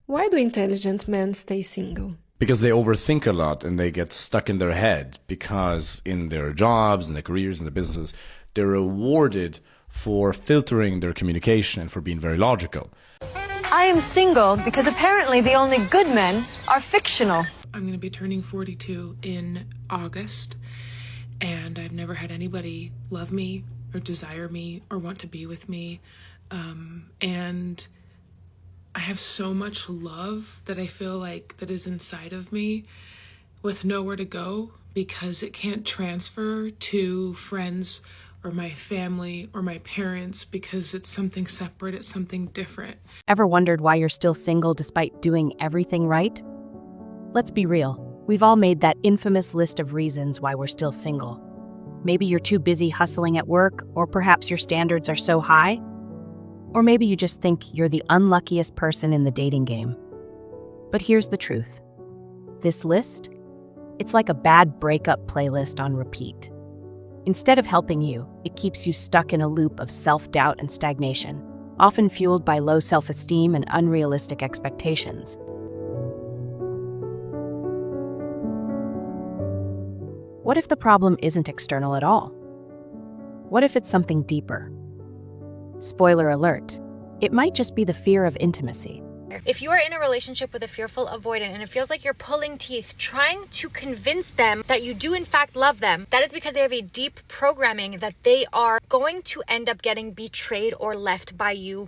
Why do intelligent men stay single? Because they overthink a lot and they get stuck in their head, because in their jobs and their careers and their businesses, they're rewarded for filtering their communication and for being very logical. I am single because apparently the only good men are fictional. I'm going to be turning 42 in August, and I've never had anybody love me or desire me or want to be with me. And I have so much love that I feel like that is inside of me with nowhere to go because it can't transfer to friends or my family or my parents because it's something separate, it's something different. Ever wondered why you're still single despite doing everything right? Let's be real. We've all made that infamous list of reasons why we're still single. Maybe you're too busy hustling at work, or perhaps your standards are so high. Or maybe you just think you're the unluckiest person in the dating game. But here's the truth. This list, it's like a bad breakup playlist on repeat. Instead of helping you, it keeps you stuck in a loop of self-doubt and stagnation, often fueled by low self-esteem and unrealistic expectations. What if the problem isn't external at all? What if it's something deeper? Spoiler alert, it might just be the fear of intimacy. If you are in a relationship with a fearful avoidant and it feels like you're pulling teeth trying to convince them that you do in fact love them, that is because they have a deep programming that they are going to end up getting betrayed or left by you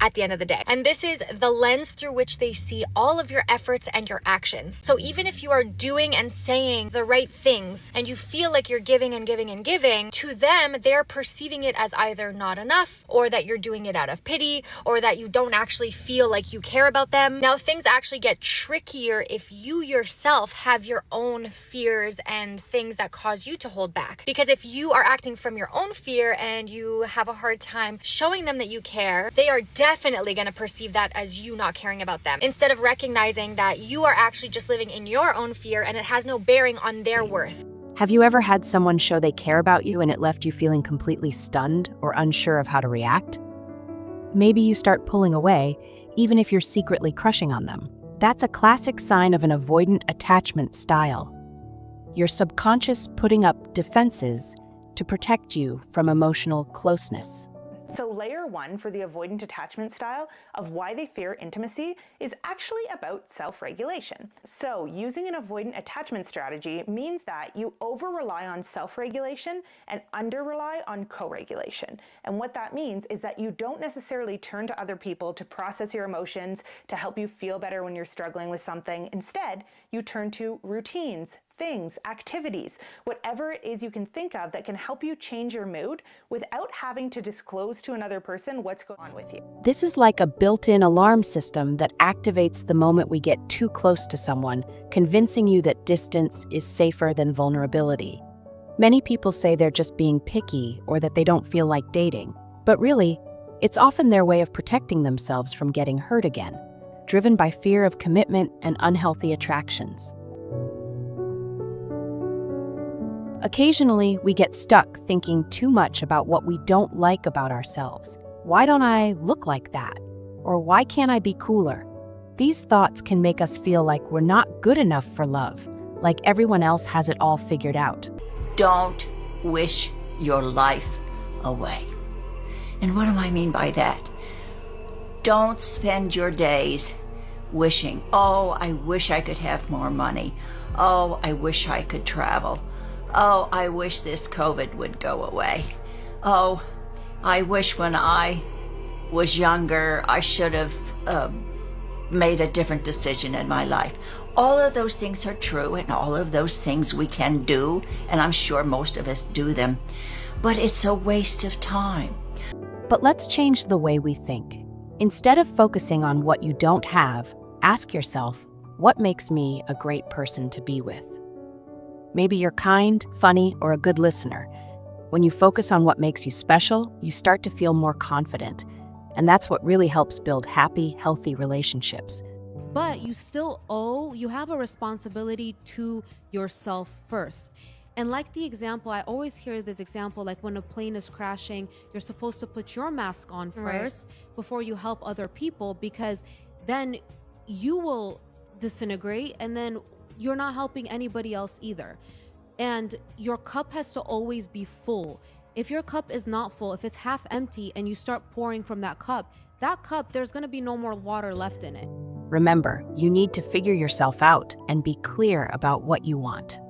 at the end of the day. And this is the lens through which they see all of your efforts and your actions. So even if you are doing and saying the right things and you feel like you're giving and giving and giving, to them, they're perceiving it as either not enough, or that you're doing it out of pity, or that you don't actually feel like you care about them. Now, things actually get trickier if you yourself have your own fears and things that cause you to hold back. Because if you are acting from your own fear and you have a hard time showing them that you care, they are definitely going to perceive that as you not caring about them, instead of recognizing that you are actually just living in your own fear and it has no bearing on their worth. Have you ever had someone show they care about you and it left you feeling completely stunned or unsure of how to react? Maybe you start pulling away, even if you're secretly crushing on them. That's a classic sign of an avoidant attachment style. Your subconscious putting up defenses to protect you from emotional closeness. So layer one for the avoidant attachment style of why they fear intimacy is actually about self-regulation. So using an avoidant attachment strategy means that you over-rely on self-regulation and under-rely on co-regulation. And what that means is that you don't necessarily turn to other people to process your emotions, to help you feel better when you're struggling with something. Instead, you turn to routines, things, activities, whatever it is you can think of that can help you change your mood without having to disclose to another person what's going on with you. This is like a built-in alarm system that activates the moment we get too close to someone, convincing you that distance is safer than vulnerability. Many people say they're just being picky or that they don't feel like dating, but really, it's often their way of protecting themselves from getting hurt again, driven by fear of commitment and unhealthy attractions. Occasionally, we get stuck thinking too much about what we don't like about ourselves. Why don't I look like that? Or why can't I be cooler? These thoughts can make us feel like we're not good enough for love, like everyone else has it all figured out. Don't wish your life away. And what do I mean by that? Don't spend your days wishing, oh, I wish I could have more money. Oh, I wish I could travel. Oh, I wish this COVID would go away. Oh, I wish when I was younger, I should have made a different decision in my life. All of those things are true, and all of those things we can do, and I'm sure most of us do them, but it's a waste of time. But let's change the way we think. Instead of focusing on what you don't have, ask yourself, what makes me a great person to be with? Maybe you're kind, funny, or a good listener. When you focus on what makes you special, you start to feel more confident. And that's what really helps build happy, healthy relationships. But you have a responsibility to yourself first. And like the example, I always hear this example, like when a plane is crashing, you're supposed to put your mask on first before you help other people, because then you will disintegrate, and then you're not helping anybody else either. And your cup has to always be full. If your cup is not full, if it's half empty and you start pouring from that cup, there's going to be no more water left in it. Remember, you need to figure yourself out and be clear about what you want.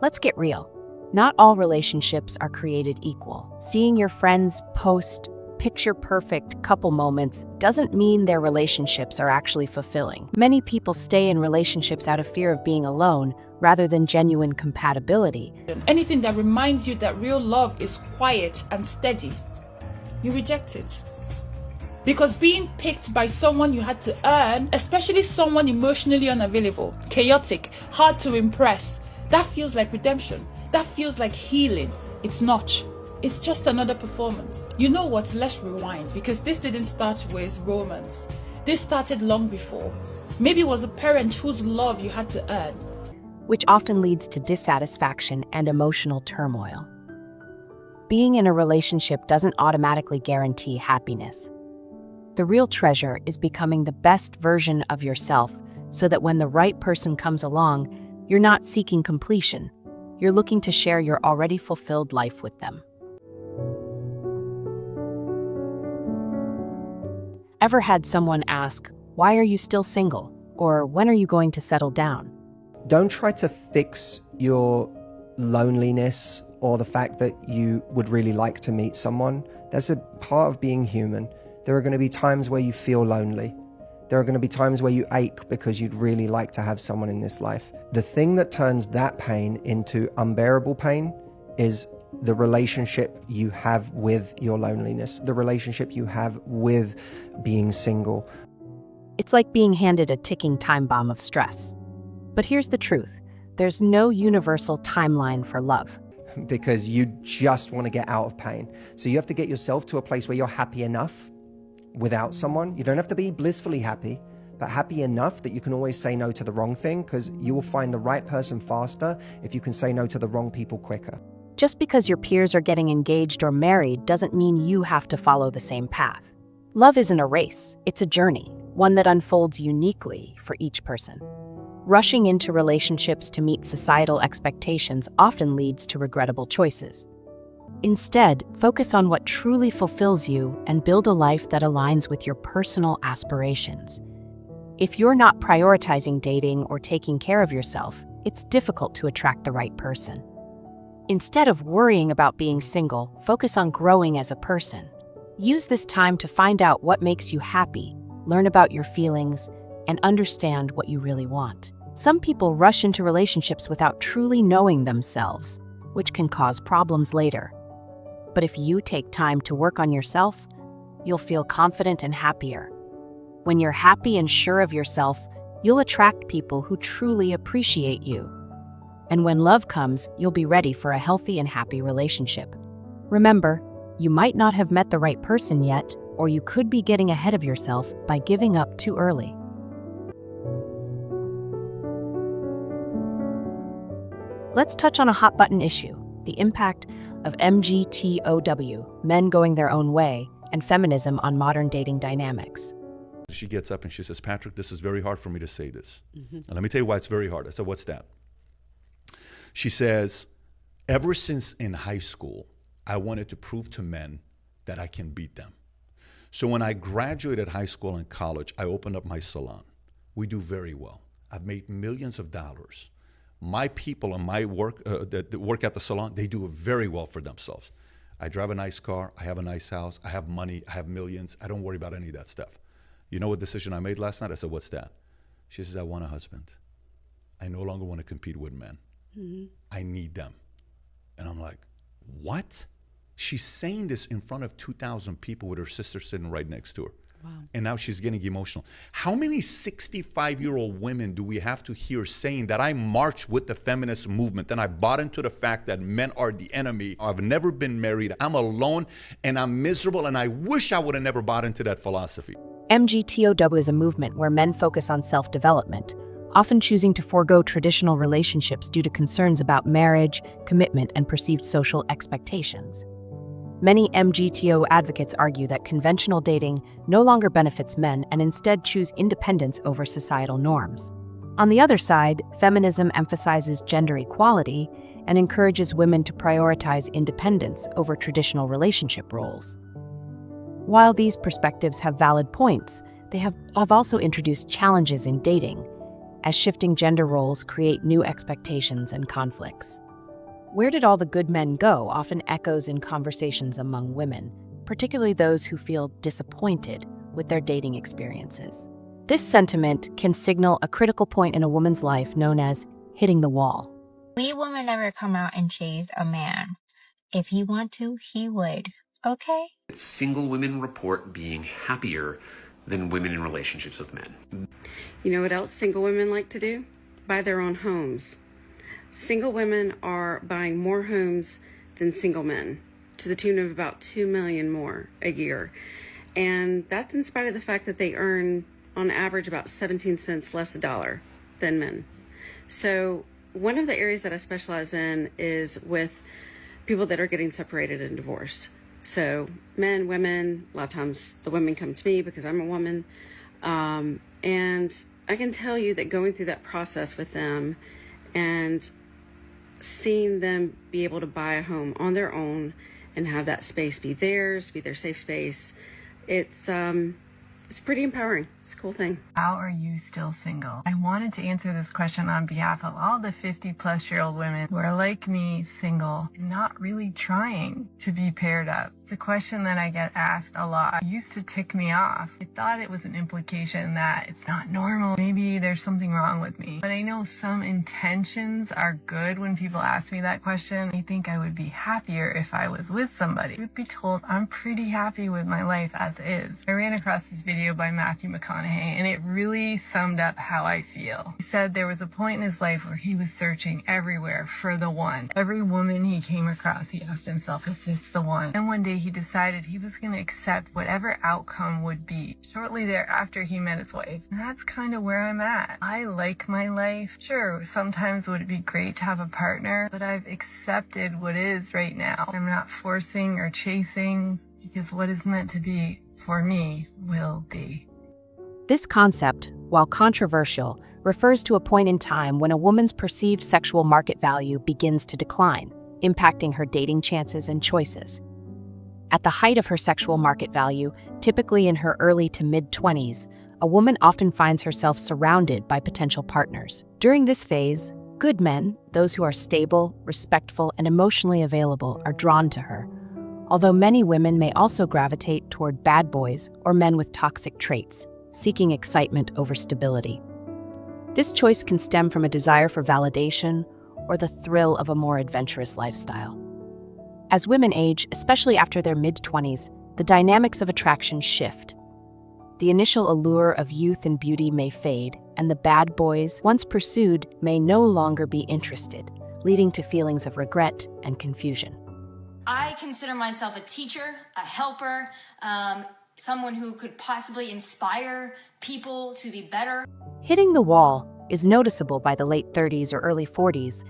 Let's get real. Not all relationships are created equal. Seeing your friends post picture-perfect couple moments doesn't mean their relationships are actually fulfilling. Many people stay in relationships out of fear of being alone rather than genuine compatibility. Anything that reminds you that real love is quiet and steady, you reject it. Because being picked by someone you had to earn, especially someone emotionally unavailable, chaotic, hard to impress, that feels like redemption. That feels like healing. It's not. It's just another performance. You know what? Let's rewind, because this didn't start with romance. This started long before. Maybe it was a parent whose love you had to earn. Which often leads to dissatisfaction and emotional turmoil. Being in a relationship doesn't automatically guarantee happiness. The real treasure is becoming the best version of yourself so that when the right person comes along, you're not seeking completion. You're looking to share your already fulfilled life with them. Ever had someone ask, "Why are you still single?" Or "When are you going to settle down?" Don't try to fix your loneliness or the fact that you would really like to meet someone. That's a part of being human. There are going to be times where you feel lonely. There are going to be times where you ache because you'd really like to have someone in this life. The thing that turns that pain into unbearable pain is the relationship you have with your loneliness, the relationship you have with being single. It's like being handed a ticking time bomb of stress. But here's the truth. There's no universal timeline for love. Because you just want to get out of pain. So you have to get yourself to a place where you're happy enough without someone. You don't have to be blissfully happy, but happy enough that you can always say no to the wrong thing, because you will find the right person faster if you can say no to the wrong people quicker. Just because your peers are getting engaged or married doesn't mean you have to follow the same path. Love isn't a race, it's a journey, one that unfolds uniquely for each person. Rushing into relationships to meet societal expectations often leads to regrettable choices. Instead, focus on what truly fulfills you and build a life that aligns with your personal aspirations. If you're not prioritizing dating or taking care of yourself, it's difficult to attract the right person. Instead of worrying about being single, focus on growing as a person. Use this time to find out what makes you happy, learn about your feelings, and understand what you really want. Some people rush into relationships without truly knowing themselves, which can cause problems later. But if you take time to work on yourself, you'll feel confident and happier. When you're happy and sure of yourself, you'll attract people who truly appreciate you. And when love comes, you'll be ready for a healthy and happy relationship. Remember, you might not have met the right person yet, or you could be getting ahead of yourself by giving up too early. Let's touch on a hot button issue, the impact of MGTOW, men going their own way, and feminism on modern dating dynamics. She gets up and she says, "Patrick, this is very hard for me to say this. And let me tell you why it's very hard." I said, "What's that?" She says, "Ever since in high school, I wanted to prove to men that I can beat them. So when I graduated high school and college, I opened up my salon. We do very well. I've made millions of dollars. My people and my work that work at the salon, they do very well for themselves. I drive a nice car. I have a nice house. I have money. I have millions. I don't worry about any of that stuff. You know what decision I made last night?" I said, "What's that?" She says, "I want a husband. I no longer want to compete with men. I need them." And I'm like, what? She's saying this in front of 2,000 people with her sister sitting right next to her. Wow. And now she's getting emotional. How many 65-year-old women do we have to hear saying that I marched with the feminist movement and I bought into the fact that men are the enemy? I've never been married. I'm alone and I'm miserable, and I wish I would have never bought into that philosophy. MGTOW is a movement where men focus on self-development, often choosing to forego traditional relationships due to concerns about marriage, commitment, and perceived social expectations. Many MGTO advocates argue that conventional dating no longer benefits men and instead choose independence over societal norms. On the other side, feminism emphasizes gender equality and encourages women to prioritize independence over traditional relationship roles. While these perspectives have valid points, they have also introduced challenges in dating, as shifting gender roles create new expectations and conflicts. "Where did all the good men go?" often echoes in conversations among women, particularly those who feel disappointed with their dating experiences. This sentiment can signal a critical point in a woman's life known as hitting the wall. We women never come out and chase a man. If he want to, he would. Okay? Single women report being happier than women in relationships with men. You know what else single women like to do? Buy their own homes. Single women are buying more homes than single men, to the tune of about 2 million more a year. And that's in spite of the fact that they earn, on average, about 17 cents less a dollar than men. So one of the areas that I specialize in is with people that are getting separated and divorced. So men, women, a lot of times the women come to me because I'm a woman. And I can tell you that going through that process with them and seeing them be able to buy a home on their own and have that space be theirs, be their safe space, it's pretty empowering. It's a cool thing. How are you still single? I wanted to answer this question on behalf of all the 50-plus-year-old women who are like me, single, and not really trying to be paired up. It's a question that I get asked a lot. It used to tick me off. I thought it was an implication that it's not normal. Maybe there's something wrong with me. But I know some intentions are good when people ask me that question. I think I would be happier if I was with somebody. Truth be told, I'm pretty happy with my life as is. I ran across this video by Matthew McConaughey, and it really summed up how I feel. He said there was a point in his life where he was searching everywhere for the one. Every woman he came across, he asked himself, is this the one? And one day he decided he was going to accept whatever outcome would be. Shortly thereafter, he met his wife. And that's kind of where I'm at. I like my life. Sure, sometimes would it be great to have a partner, but I've accepted what is right now. I'm not forcing or chasing, because what is meant to be for me will be. This concept, while controversial, refers to a point in time when a woman's perceived sexual market value begins to decline, impacting her dating chances and choices. At the height of her sexual market value, typically in her early to mid-20s, a woman often finds herself surrounded by potential partners. During this phase, good men, those who are stable, respectful, and emotionally available, are drawn to her, although many women may also gravitate toward bad boys or men with toxic traits, seeking excitement over stability. This choice can stem from a desire for validation or the thrill of a more adventurous lifestyle. As women age, especially after their mid-20s, the dynamics of attraction shift. The initial allure of youth and beauty may fade, and the bad boys, once pursued, may no longer be interested, leading to feelings of regret and confusion. I consider myself a teacher, a helper, someone who could possibly inspire people to be better. Hitting the wall is noticeable by the late 30s or early 40s,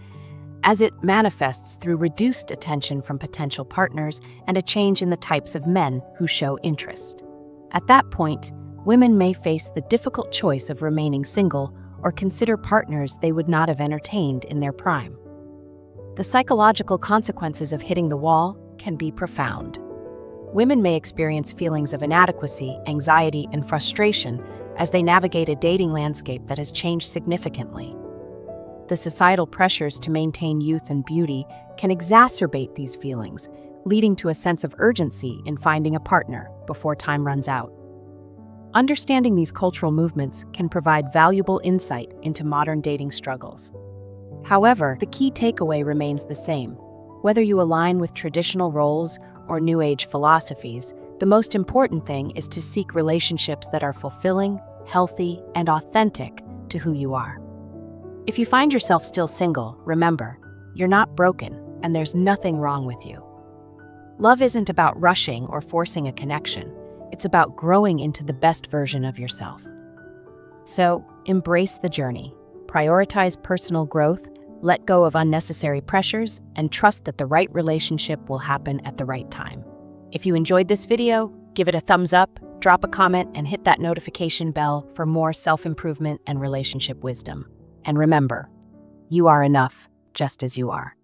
as it manifests through reduced attention from potential partners and a change in the types of men who show interest. At that point, women may face the difficult choice of remaining single or consider partners they would not have entertained in their prime. The psychological consequences of hitting the wall can be profound. Women may experience feelings of inadequacy, anxiety, and frustration as they navigate a dating landscape that has changed significantly. The societal pressures to maintain youth and beauty can exacerbate these feelings, leading to a sense of urgency in finding a partner before time runs out. Understanding these cultural movements can provide valuable insight into modern dating struggles. However, the key takeaway remains the same. Whether you align with traditional roles or New Age philosophies, the most important thing is to seek relationships that are fulfilling, healthy, and authentic to who you are. If you find yourself still single, remember, you're not broken and there's nothing wrong with you. Love isn't about rushing or forcing a connection. It's about growing into the best version of yourself. So, embrace the journey, prioritize personal growth, let go of unnecessary pressures, and trust that the right relationship will happen at the right time. If you enjoyed this video, give it a thumbs up, drop a comment, and hit that notification bell for more self-improvement and relationship wisdom. And remember, you are enough just as you are.